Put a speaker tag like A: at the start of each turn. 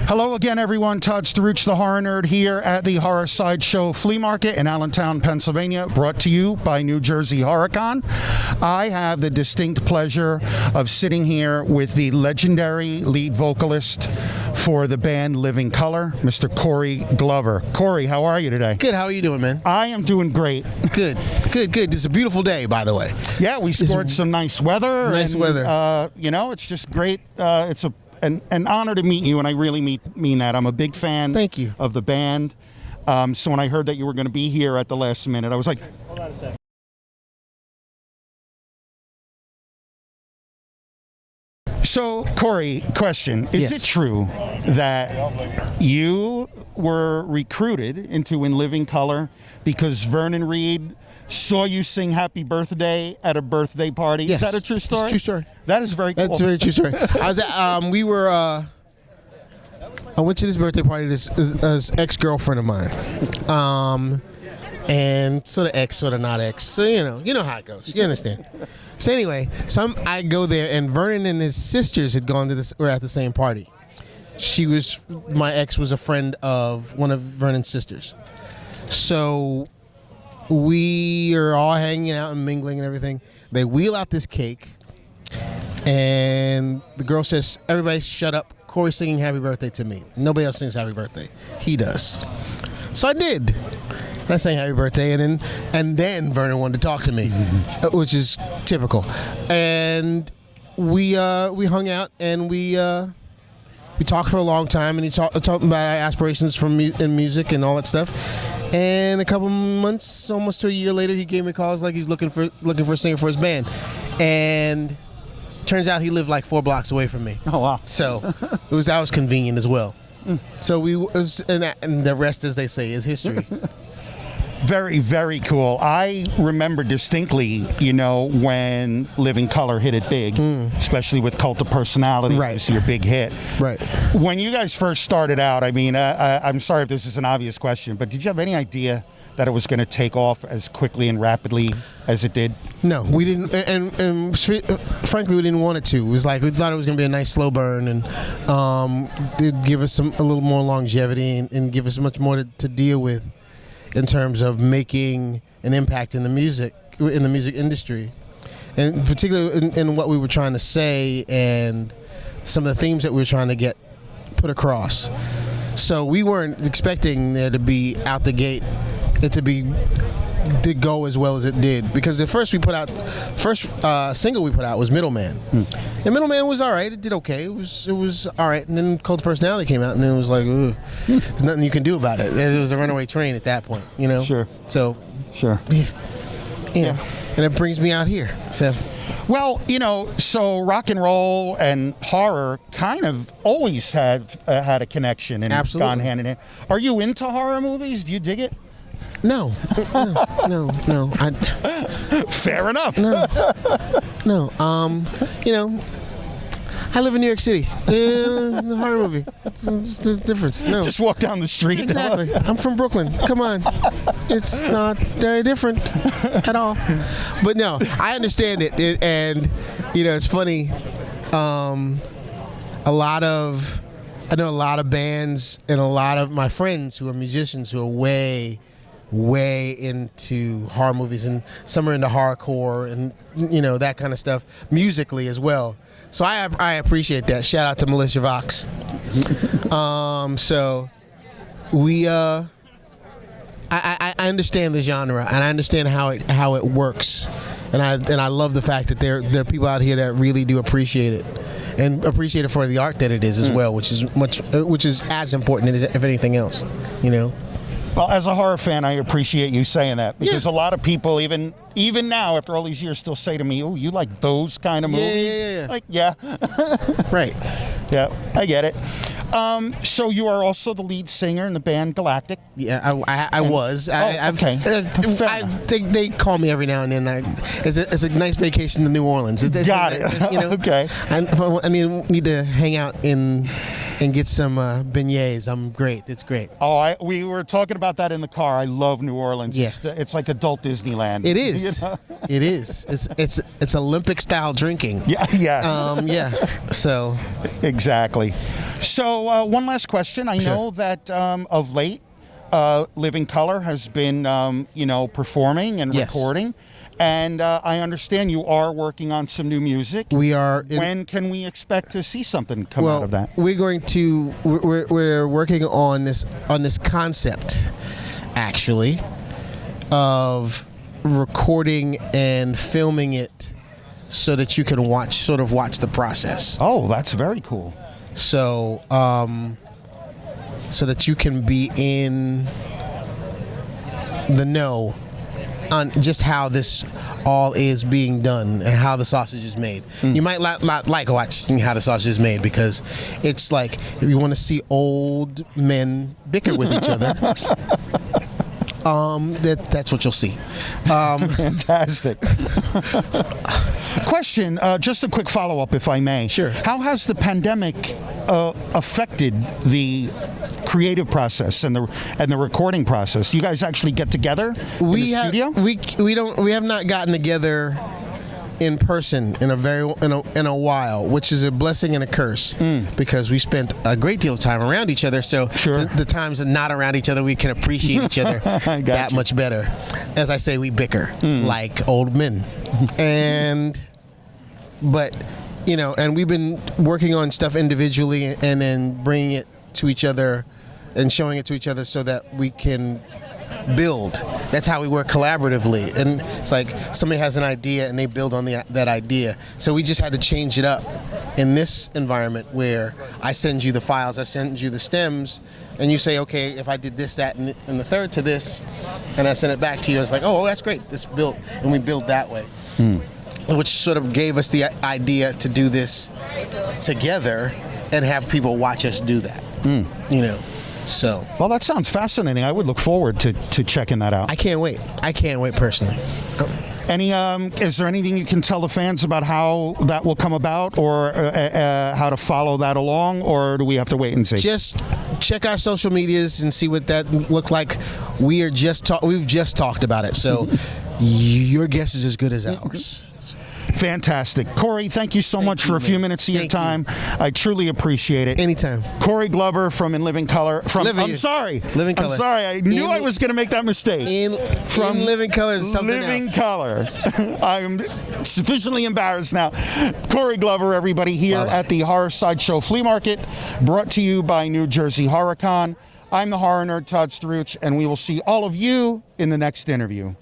A: Hello again, everyone. Todd Staruch, the Horror Nerd, here at the Horror Sideshow Flea Market in Allentown, Pennsylvania, brought to you by New Jersey HorrorCon. I have the distinct pleasure of sitting here with the legendary lead vocalist for the band Living Colour, Mr. Corey Glover. Corey, how are you today?
B: Good. How are you doing, man?
A: I am doing great.
B: Good. It's a beautiful day, by the way.
A: Yeah, we scored some nice weather.
B: Nice weather.
A: It's just great. It's an honor to meet you, and I really mean that. I'm a big fan.
B: Thank you.
A: Of the band. So when I heard that you were going to be here at the last minute, I was like, hold on a second. So, Corey, question. Is it true that you were recruited into In Living Colour because Vernon Reid saw you sing Happy Birthday at a birthday party?
B: Yes.
A: Is that a true story?
B: It's a true story.
A: That is very cool.
B: That's a very true story. I was at, I went to this birthday party, this ex-girlfriend of mine. And sort of ex, sort of not ex. So, you know how it goes. You understand. So anyway, I go there, and Vernon and his sisters were at the same party. My ex was a friend of one of Vernon's sisters. So we are all hanging out and mingling and everything. They wheel out this cake, and the girl says, "Everybody shut up. Corey's singing Happy Birthday to me. Nobody else sings Happy Birthday. He does." So I did. And I sang Happy Birthday, and then Vernon wanted to talk to me, which is typical. And we hung out, and we talked for a long time, and he talked about our aspirations in music and all that stuff. And a couple months, almost to a year later, he gave me calls like he's looking for a singer for his band. And turns out he lived like 4 blocks away from me.
A: Oh wow!
B: So that was convenient as well. So and the rest, as they say, is history.
A: Very, very cool. I remember distinctly, when Living Colour hit it big, especially with Cult of Personality.
B: Right.
A: It was your big hit.
B: Right.
A: When you guys first started out, I mean, I'm sorry if this is an obvious question, but did you have any idea that it was going to take off as quickly and rapidly as it did?
B: No, we didn't, and frankly, we didn't want it to. It was like we thought it was going to be a nice slow burn, and it'd give us a little more longevity and give us much more to deal with in terms of making an impact in the music industry, and particularly in what we were trying to say and some of the themes that we were trying to get put across. So we weren't expecting there to be out the gate it to go as well as it did, because the first single we put out was Middleman. And Middleman was all right. It did okay. It was all right. And then Cult of Personality came out, and then it was like, ugh, there's nothing you can do about it. It was a runaway train at that point,
A: Sure.
B: So
A: sure.
B: Yeah. And it brings me out here. So.
A: Well, so rock and roll and horror kind of always had a connection and
B: Absolutely.
A: Gone hand in hand. Are you into horror movies? Do you dig it?
B: No.
A: Fair enough.
B: No. I live in New York City. Horror movie. It's the difference. No.
A: Just walk down the street.
B: Exactly. I'm from Brooklyn. Come on. It's not very different at all. But no, I understand it. And it's funny. I know a lot of bands and a lot of my friends who are musicians who are way into horror movies, and some are into horrorcore and that kind of stuff musically as well. So I appreciate that. Shout out to Militia Vox. So we I understand the genre, and I understand how it works, and I love the fact that there are people out here that really do appreciate it. And appreciate it for the art that it is as well, which is as important as if anything else,
A: Well, as a horror fan, I appreciate you saying that, because a lot of people, even now, after all these years, still say to me, "Oh, you like those kind of movies?"
B: Yeah.
A: Like, yeah.
B: Right.
A: Yeah, I get it. So you are also the lead singer in the band Galactic.
B: Yeah, I was.
A: Okay.
B: They call me every now and then. It's a nice vacation to New Orleans.
A: Got it. Okay.
B: I need to hang out in and get some beignets. I'm great. It's great.
A: Oh, we were talking about that in the car. I love New Orleans.
B: Yeah.
A: It's like adult Disneyland.
B: It is.
A: You know?
B: It is. It's Olympic style drinking.
A: Yeah. Yes.
B: Yeah. So
A: exactly. So one last question. I know that of late, Living Color has been performing and recording. And I understand you are working on some new music.
B: We are.
A: When can we expect to see something come out of that?
B: We're working on this concept, actually, of recording and filming it so that you can watch the process.
A: Oh, that's very cool.
B: So, so that you can be in the know on just how this all is being done and how the sausage is made. You might not like watching how the sausage is made because it's like if you want to see old men bicker with each other. That's what you'll see.
A: Fantastic. Question, just a quick follow-up, if I may.
B: Sure.
A: How has the pandemic affected the creative process and the recording process? You guys actually get together in the studio?
B: We have not gotten together in person in a while, which is a blessing and a curse because we spent a great deal of time around each other. So the times that not around each other, we can appreciate each other that much better. As I say, we bicker like old men, but we've been working on stuff individually and then bringing it to each other and showing it to each other so that we can build. That's how we work collaboratively, and it's like somebody has an idea and they build on that idea. So we just had to change it up in this environment where I send you the files, I send you the stems, and you say, okay, if I did this, that, and the third to this, and I send it back to you, it's like, oh, that's great, this built, and we build that way. Which sort of gave us the idea to do this together and have people watch us do that. So.
A: Well, that sounds fascinating. I would look forward to checking that out.
B: I can't wait personally.
A: Is there anything you can tell the fans about how that will come about, or how to follow that along, or do we have to wait and see?
B: Just check our social medias and see what that looks like. We've just talked about it, so your guess is as good as ours.
A: Fantastic. Corey, thank you so much for a few minutes of your time. I truly appreciate it.
B: Anytime.
A: Corey Glover from In Living Color.
B: Living Color.
A: I'm sorry. I knew I was going to make that mistake.
B: From Living Color is something
A: Living
B: else.
A: Colors. I'm sufficiently embarrassed now. Corey Glover, everybody, here at the Horror Sideshow Flea Market, brought to you by New Jersey HorrorCon. I'm the horror nerd, Todd Staruch, and we will see all of you in the next interview.